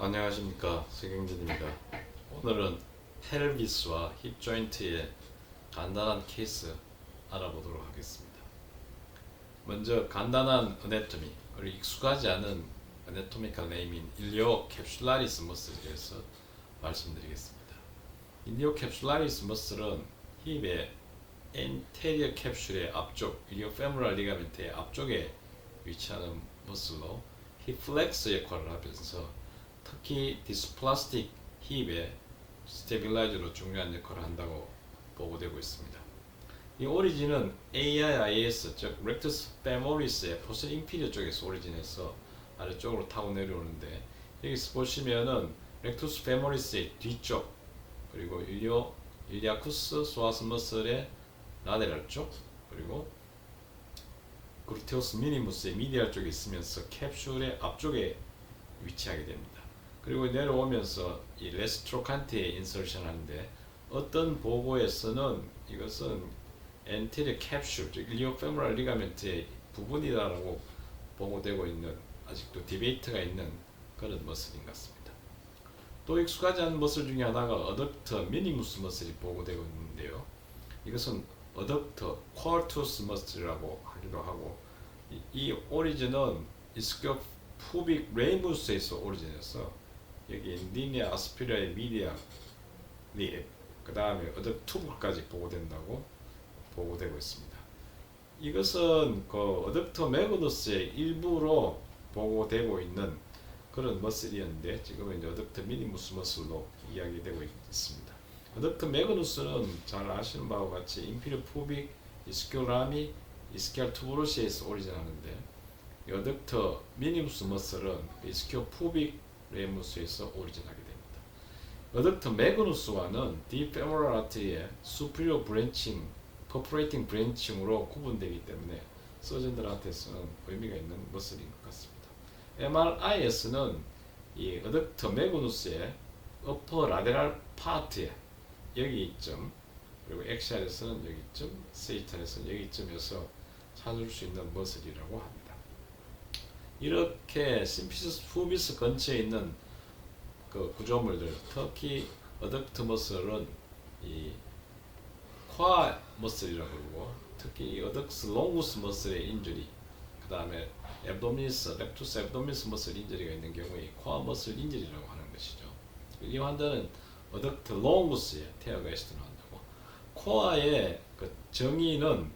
안녕하십니까, 서경진입니다. 오늘은 펠비스와 힙 조인트의 간단한 케이스 알아보도록 하겠습니다. 먼저 간단한 어네토미, 그리고 익숙하지 않은 어네토미컬 네임인 일리오 캡슐라리스 머슬에 대해서 말씀드리겠습니다. 일리오 캡슐라리스 머슬은 힙의 엔테리어 캡슐의 앞쪽, 일리오 페모럴 리가멘트의 앞쪽에 위치하는 머슬로 힙 플렉스 역할을 하면서 특히 디스플라스틱 힙의 스테빌라이저로 중요한 역할을 한다고 보고되고 있습니다. 이 오리진은 AIIS, 즉 렉투스 페모리스의 포슬 인피리어 쪽에서 오리진해서 아래쪽으로 타고 내려오는데, 여기서 보시면은 렉투스 페모리스의 뒤쪽, 그리고 일리아쿠스 소아스 머슬의 라테랄 쪽, 그리고 그루테우스 미니무스의 미디알 쪽에 있으면서 캡슐의 앞쪽에 위치하게 됩니다. 그리고 내려오면서 이 레스트로칸트에 인서션 하는데, 어떤 보고에서는 이것은 엔테리어 캡슐, 즉 일리오페모랄 리가멘트의 부분이다라고 보고되고 있는, 아직도 디베이트가 있는 그런 머슬인 것 같습니다. 또 익숙하지 않은 머슬 중에 하나가 어덕터 미니무스 머슬이 보고되고 있는데요. 이것은 어덕터 쿼투스 머슬이라고 하기도 하고, 이 오리진은 이스큐 푸빅 레이무스에서 오리진해서 여기 인디니아 아스피라의 미디아 립, 그 다음에 어덕투브까지 보고된다고 보고되고 있습니다. 이것은 그 어덕터 매그누스의 일부로 보고되고 있는 그런 머슬이었는데, 지금은 이제 어덕터 미니무스 머슬로 이야기되고 있습니다. 어덕터 매그누스는 잘 아시는 바와 같이 인피리어 푸빅 이스큐라미 이스키알 투브로시에서 오리진하는데, 어덕터 미니무스 머슬은 이스큐 푸빅 레무스에서 오리진하게 됩니다. 어덕터 매그누스와는 디페모럴 아트리의 수피리어 브랜칭, 퍼포레이팅 브랜칭으로 구분되기 때문에 서전들한테서는 의미가 있는 머슬인 것 같습니다. MRI에서는 이 어덕터 매그누스의 어퍼 라테랄 파트에 여기쯤, 그리고 엑시알에서는 여기쯤, 세이탈에서는 여기쯤에서 찾을 수 있는 머슬이라고 합니다. 이렇게 심피시스 푸비스 근처에 있는 그 구조물들, 특히 어덕트 머슬은 이 코아 머슬이라고 그러고, 특히 이 어덕스 롱구스 머슬의 인주리, 그 다음에 앱도미니스, 렉투스 앱도미니스 머슬 인주리가 있는 경우에 코아 머슬 인주리라고 하는 것이죠. 이 환자는 어덕트 롱구스에 태어가 있었던 환자고, 코아의 그 정의는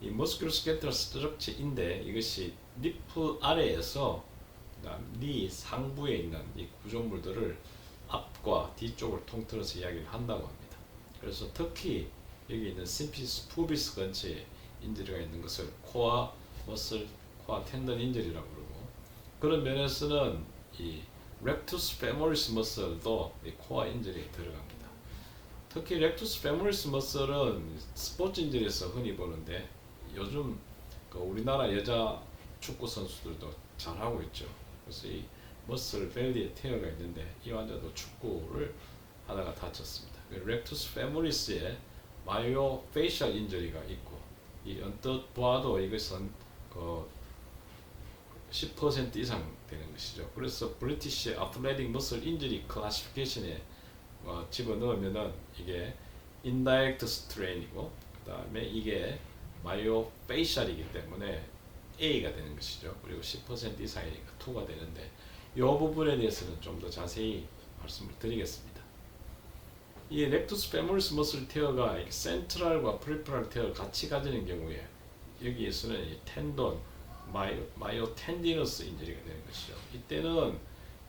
이 머스큘로스케트럴 스트럭처인데, 이것이 리프 아래에서 니 상부에 있는 이 구조물들을 앞과 뒤쪽을 통틀어서 이야기를 한다고 합니다. 그래서 특히 여기 있는 심피스 푸비스 근처에 인저리가 있는 것을 코아 머슬, 코아 텐던 인저리라고 그러고, 그런 면에서는 이 렉투스 페모리스 머슬도 이 코아 인저리에 들어갑니다. 특히 렉투스 페모리스 머슬은 스포츠 인저리에서 흔히 보는데, 요즘 그 우리나라 여자 축구 선수들도 잘하고 있죠. 그래서 이 머슬 벨리에 테어가 있는데, 이 환자도 축구를 하다가 다쳤습니다. 렉투스 페모리스에 마이오 페이셜 인저리가 있고, 이 언뜻 보아도 이것은 그 10% 이상 되는 것이죠. 그래서 브리티시 아틀레틱 머슬 인저리 클래시피케이션에 집어넣으면은 이게 인다이렉트 스트레인이고, 그 다음에 이게 마이오 페이셜이기 때문에 A가 되는 것이죠. 그리고 10% 이상이니까 2가 되는데, 이 부분에 대해서는 좀 더 자세히 말씀을 드리겠습니다. 이 렉투스 페모리스 머슬 테어가 센트럴과 프리퍼럴 테어를 같이 가지는 경우에 여기에서는 이 텐돈, 마이오 텐디너스 인저리가 되는 것이죠. 이때는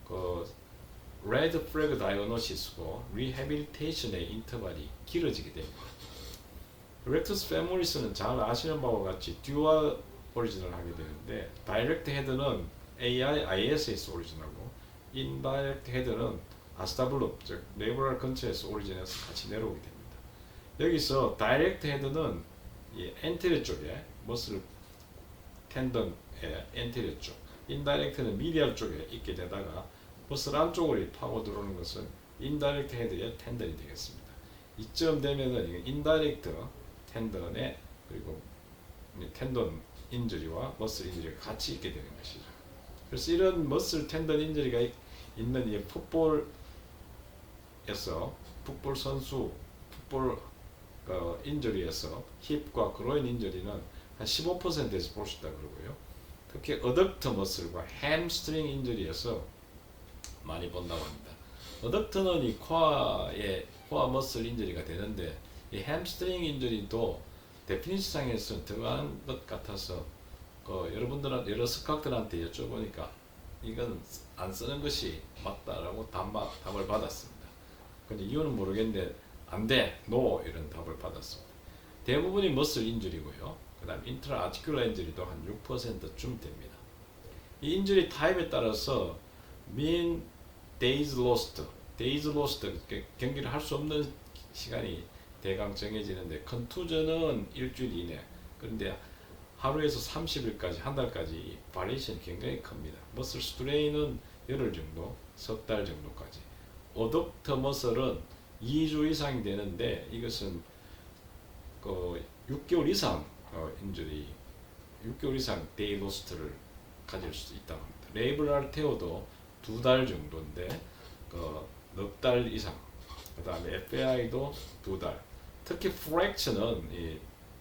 그 레드 프래그 다이어노시스고 리해빌리테이션의 인터벌이 길어지게 됩니다. 렉투스 페모리스는 잘 아시는 바와 같이 듀얼 오리진을 하게 되는데, 다이렉트 헤드는 AIIS에서 오리진하고, 인다이렉트 헤드는 아스타블룹, 즉 네브랄 근처에서 오리진해서 같이 내려오게 됩니다. 여기서 다이렉트 헤드는 이 엔테리어 쪽에 머슬 텐던의 엔테리어 쪽, 인다이렉트는 미디얼 쪽에 있게 되다가 머슬 안쪽으로 파고 들어오는 것은 인다이렉트 헤드의 텐던이 되겠습니다. 이쯤 되면은 인다이렉트 텐던의, 그리고 텐던 인저리와 머슬 인저리가 같이 있게 되는 것이죠. 그래서 이런 머슬 텐던 인저리가 있는 이 풋볼 선수 풋볼 인저리에서 힙과 그로인 인저리는 한 15%에서 볼 수 있다 그러고요. 특히 어덕터 머슬과 햄스트링 인저리에서 많이 본다고 합니다. 어덕터는 이 코어 머슬 인저리가 되는데 이 햄스트링 인저리도 데피니션상에서 들어간 것 같아서 여러분들한테 여러 스카우트들한테 여쭤보니까 이건 안 쓰는 것이 맞다라고 답을 받았습니다. 근데 이유는 모르겠는데 안 돼, 노 이런 답을 받았습니다. 대부분이 머슬 인주리고요. 그 다음 인트라 아티큘러 인주리도 한 6%쯤 됩니다. 이 인주리 타입에 따라서 mean days lost 경기를 할 수 없는 시간이 대강 정해지는데 컨투전은 일주일 이내, 그런데 하루에서 30일까지 한 달까지 바리에이션이 굉장히 큽니다. 머슬 스트레인은 열흘 정도, 석 달 정도까지. 어덕터 머슬은 2주 이상이 되는데 이것은 6개월 이상 인주리, 6개월 이상 데이 로스트를 가질 수 있다고 합니다. 레이블 알테오도 2달 정도인데 넉 달 이상. 그 다음에 FAI도 2달. 특히 프랙처는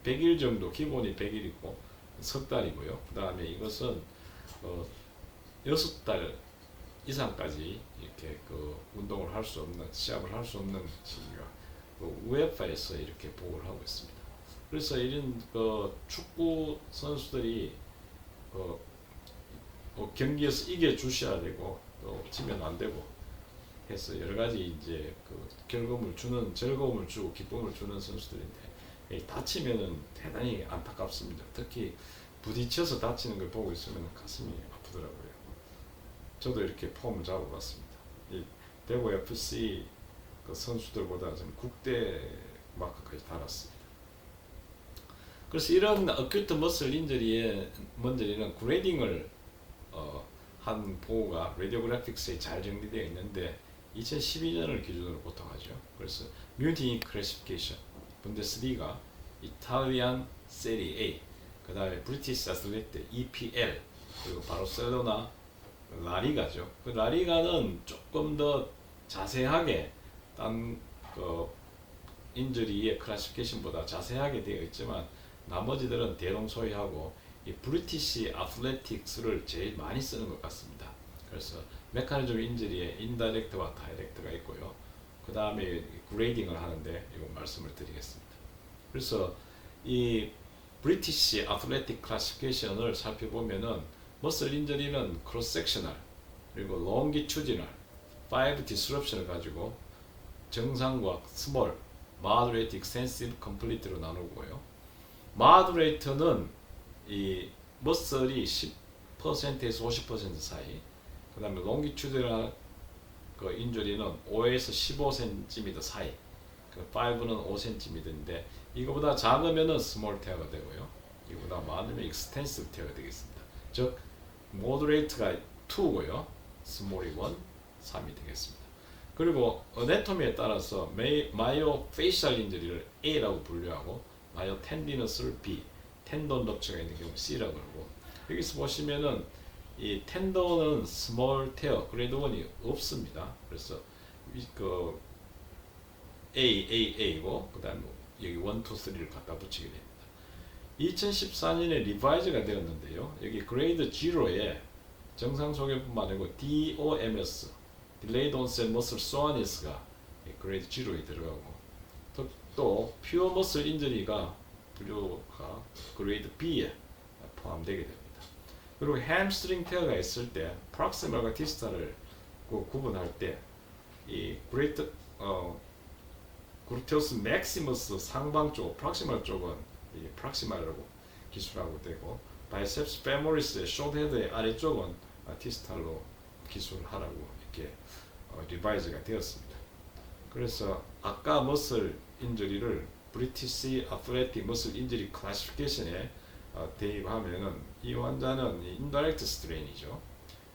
100일 정도, 기본이 100일이고 석 달이고요. 그 다음에 이것은 6달 이상까지 이렇게 운동을 할 수 없는, 시합을 할 수 없는 시기가 UEFA에서 이렇게 보고를 하고 있습니다. 그래서 이런 축구 선수들이 경기에서 이겨 주셔야 되고 또 지면 안 되고 해서 여러 가지 이제 즐거움을 주고 기쁨을 주는 선수들인데 다치면은 대단히 안타깝습니다. 특히 부딪혀서 다치는 걸 보고 있으면 가슴이 아프더라고요. 저도 이렇게 폼을 잡아봤습니다. 이 대구 FC 선수들보다 좀 국대 마크까지 달았습니다. 그래서 이런 어큐트 머슬 인저리는 그레이딩을 한 보고가 레디오그래픽스에 잘 정리되어 있는데 2012년을 기준으로 보통 하죠. 그래서 뮤니티 클래시피케이션, 분데스리가, 이탈리안 세리 A, 그 다음에 브리티시 애슬리트 EPL, 그리고 바르셀로나 라리가죠. 그 라리가는 조금 더 자세하게 딴 인저리의 클래시피케이션보다 자세하게 되어 있지만 나머지들은 대동소이하고 이 브리티시 아틀레틱스를 제일 많이 쓰는 것 같습니다. 그래서 메커니즘 인저리에 인다이렉트와 다이렉트가 있고요. 그 다음에 그레이딩을 하는데 이거 말씀을 드리겠습니다. 그래서 이 브리티시 아틀레틱 클래시피케이션을 살펴보면은 머슬 인저리는 크로스 섹셔널 그리고 롱기튜디널 5 디스럽션을 가지고 정상과 스몰, moderate, extensive, complete로 나누고요. moderate,는 이 머슬이 10%에서 50% 사이, 그 다음에 longitudinal 인주리는 5에서 15cm 사이, 5는 5cm인데 이거보다 작으면은 small tear가 되고요. 이거보다 많으면 extensive tear가 되겠습니다. 즉 moderate가 2고요. small이 1, 3이 되겠습니다. 그리고 어네토미에 따라서 마이오페이셜 인저리를 A라고 분류하고 마이오텐디너스를 B, 텐돈 럽처가 있는 경우 C라고 그러고, 여기서 보시면은 이 텐돈은 스몰 테어 그레이드 1이 없습니다. 그래서 A고 그 다음에 여기 1, 2, 3를 갖다 붙이게 됩니다. 2014년에 리바이즈가 되었는데요. 여기 그레이드 0에 정상 소견뿐만 아니고 DOMS, Delayed Onset Muscle Soreness가 그레이드 0에 들어가고 또 Pure Muscle Injury가 분류가 그레이드 B에 포함되게 됩니다. 그리고 햄스트링 테어가 있을 때 프락시멀과 디스탈을 구분할 때 이 그루테우스 맥시머스 상방 쪽, 프락시멀 쪽은 프락시멀이라고 기술하고 되고 바이셉스 페모리스의 숏헤드의 아래쪽은 디스탈로 기술하라고 이렇게 리바이즈가 되었습니다. 그래서 아까 머슬 인저리를 브리티시 아틀레틱 머슬 인저리 클래시피케이션에 대입하면은 이 환자는 인다이렉트 스트레인이죠.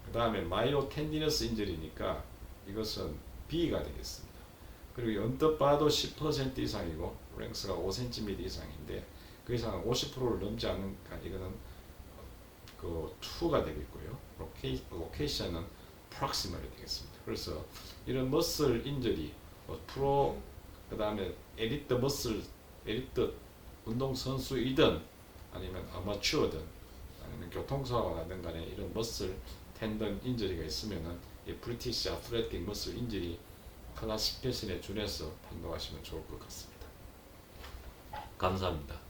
그 다음에 마이오 텐디너스 인저리니까 이것은 B가 되겠습니다. 그리고 언뜻 봐도 10% 이상이고 랭스가 5cm 이상인데 그 이상은 50%를 넘지 않으니까 이거는 2가 되겠고요. 로케이션은 프록시멀이 되겠습니다. 그래서 이런 머슬 인저리, 프로 그 다음에 엘리트 머슬, 엘리트 운동 선수이든 아니면 아마추어든 아니면 교통사고가 나든 간에 이런 머슬 텐던 인저리가 있으면은 이 브리티시 아틀레틱 머슬 인저리 클래시피케이션에 준해서 판독하시면 좋을 것 같습니다. 감사합니다.